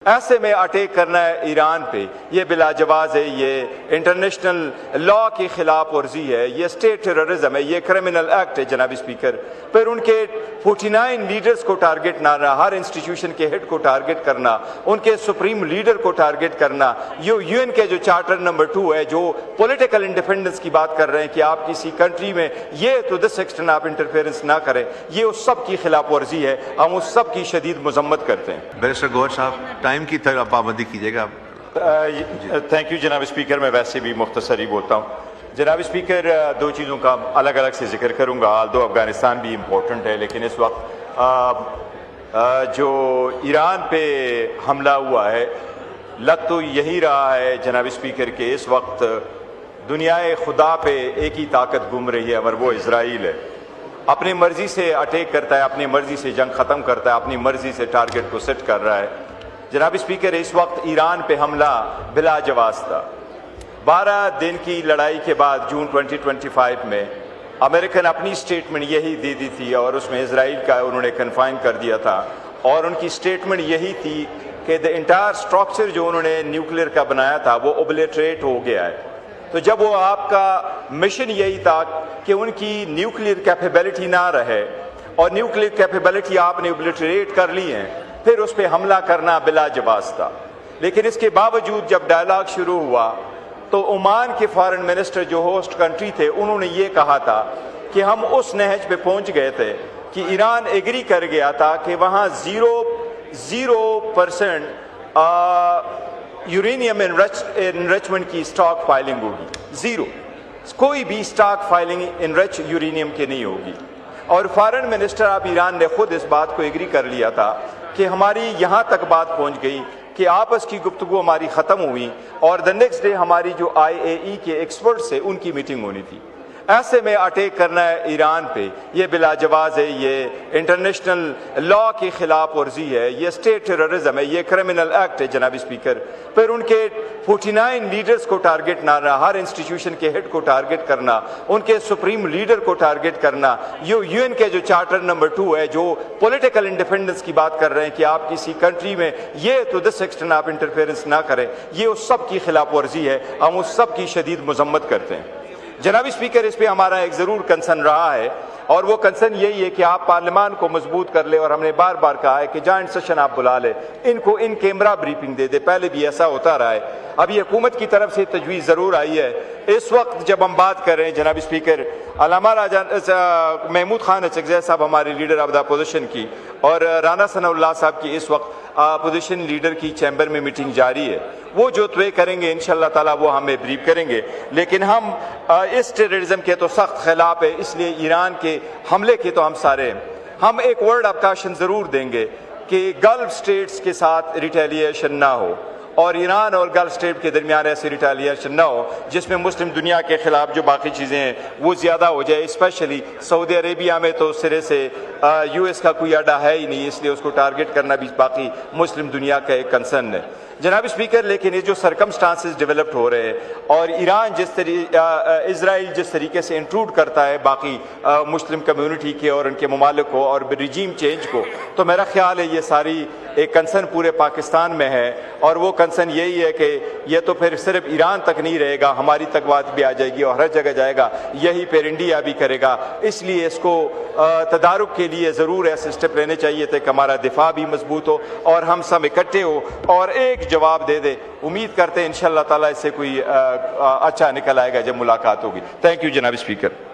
ऐसे में अटैक करना है ईरान पे, ये बिलाजवाज है, ये इंटरनेशनल लॉ की खिलाफ वर्जी है, ये स्टेट टेररिज्म है, ये क्रिमिनल एक्ट है जनाब स्पीकर। फिर उनके 49 लीडर्स को टारगेट ना करना, हर इंस्टीट्यूशन के हेड को टारगेट करना, उनके सुप्रीम लीडर को टारगेट करना, ये यूएन के जो चार्टर नंबर 2 है जो पॉलिटिकल इंडिपेंडेंस की बात कर रहे हैं कि आप किसी कंट्री में ये तो दिस एक्सटेंड आप इंटरफेरेंस ना करें, ये उस सब की खिलाफ वर्जी है। हम उस सब की शदीद मजम्मत करते हैं। बैरिस्टर गौहर साहब, टाइम की तरह पाबंदी कीजिएगा। थैंक यू जनाब स्पीकर। मैं वैसे भी मुख्तसर ही बोलता हूँ जनाब स्पीकर। दो चीज़ों का अलग अलग से जिक्र करूँगा। दो अफगानिस्तान भी इम्पोर्टेंट है, लेकिन इस वक्त जो ईरान पे हमला हुआ है, लग तो यही रहा है जनाब स्पीकर के इस वक्त दुनियाए खुदा पे एक ही ताकत घूम रही है और वो इजराइल है। अपनी मर्जी से अटैक करता है, अपनी मर्जी से जंग ख़त्म करता है, अपनी मर्जी से टारगेट को सेट कर रहा है। जनाब स्पीकर, इस वक्त ईरान पे हमला बिला जवाब था। 12 दिन की लड़ाई के बाद जून 2025 में अमेरिकन अपनी स्टेटमेंट यही दे दी थी और उसमें इजराइल का उन्होंने कन्फाइन कर दिया था और उनकी स्टेटमेंट यही थी कि द इंटायर स्ट्रक्चर जो उन्होंने न्यूक्लियर का बनाया था वो ओब्लेटरेट हो गया है। तो जब वो आपका मिशन यही था कि उनकी न्यूक्लियर कैपेबिलिटी ना रहे और न्यूक्लियर कैपेबिलिटी आपने ओब्लेटरेट कर ली है, फिर उस पर हमला करना बिला जवाब था। लेकिन इसके बावजूद जब डायलॉग शुरू हुआ तो ओमान के फॉरेन मिनिस्टर जो होस्ट कंट्री थे उन्होंने ये कहा था कि हम उस नहज पे पहुंच गए थे कि ईरान एग्री कर गया था कि वहाँ 0% यूरेनियम इनरिचमेंट की स्टॉक फाइलिंग होगी। जीरो, कोई भी स्टॉक फाइलिंग इनरिच यूरेनियम की नहीं होगी। और फॉरेन मिनिस्टर ऑफ ईरान ने खुद इस बात को एग्री कर लिया था कि हमारी यहाँ तक बात पहुँच गई कि आपस की गुफ्तगू हमारी ख़त्म हुई और द नेक्स्ट डे हमारी जो IAEA के एक्सपर्ट्स है उनकी मीटिंग होनी थी। ऐसे में अटैक करना है ईरान पे, ये बिलाजवाज है, ये इंटरनेशनल लॉ की खिलाफ वर्जी है, ये स्टेट टेररिज्म है, ये क्रिमिनल एक्ट है जनाब स्पीकर। फिर उनके 49 लीडर्स को टारगेट ना करना, हर इंस्टीट्यूशन के हेड को टारगेट करना, उनके सुप्रीम लीडर को टारगेट करना, ये यूएन के जो चार्टर नंबर 2 है जो पॉलिटिकल इंडिपेंडेंस की बात कर रहे हैं कि आप किसी कंट्री में ये तो दिस एक्सटेंड आप इंटरफेरेंस ना करें, ये उस सब की खिलाफ वर्जी है। हम उस सब की शदीद मजम्मत करते हैं जनाब स्पीकर। इस पे हमारा एक ज़रूर कंसर्न रहा है और वो कंसर्न यही है कि आप पार्लियामान को मजबूत कर ले और हमने बार बार कहा है कि जॉइंट सेशन आप बुला ले, इनको इन कैमरा ब्रीफिंग दे दे। पहले भी ऐसा होता रहा है, अभी हुकूमत की तरफ से तजवीज़ ज़रूर आई है। इस वक्त जब हम बात कर रहे हैं जनाब स्पीकर, अल्लामा राजा महमूद खान अचकज़ई साहब हमारे लीडर ऑफ द अपोजिशन की और राना सनाउल्लाह साहब की इस वक्त अपोजिशन लीडर की चैम्बर में मीटिंग जारी है। वो जो तय करेंगे इंशाअल्लाह ताला वो हमें ब्रीफ करेंगे। लेकिन हम इस टेररिज्म के तो सख्त खिलाफ है, इसलिए ईरान के हमले के तो हम सारे हैं। हम एक वर्ड ऑफ काशन ज़रूर देंगे कि गल्फ स्टेट्स के साथ रिटेलिएशन ना हो और ईरान और गल्फ स्टेट के दरमियान ऐसी रिटेलिएशन ना हो जिसमें मुस्लिम दुनिया के खिलाफ जो बाकी चीज़ें हैं वो ज़्यादा हो जाए। स्पेशली सऊदी अरेबिया में तो सिरे से US का कोई अड्डा है ही नहीं, इसलिए उसको टारगेट करना भी बाकी मुस्लिम दुनिया का एक कंसर्न है जनाब स्पीकर। लेकिन ये जो सरकमस्टांसेस डेवलप्ड हो रहे हैं और ईरान इजराइल जिस तरीके से इंट्रूड करता है बाकी मुस्लिम कम्युनिटी के और उनके ममालिक को और रिजीम चेंज को, तो मेरा ख्याल है ये सारी एक कंसर्न पूरे पाकिस्तान में है और वो कंसर्न यही है कि ये तो फिर सिर्फ ईरान तक नहीं रहेगा, हमारी तक बात भी आ जाएगी और हर जगह जाएगा, यही फिर इंडिया भी करेगा। इसलिए इसको तदारुक के लिए ज़रूर ऐसे स्टेप लेने चाहिए थे कि हमारा दिफा भी मजबूत हो और हम सब इकट्ठे हो और एक जवाब दे दे। उम्मीद करते हैं इंशाअल्लाह ताला इससे कोई अच्छा निकल आएगा जब मुलाकात होगी। थैंक यू जनाब स्पीकर।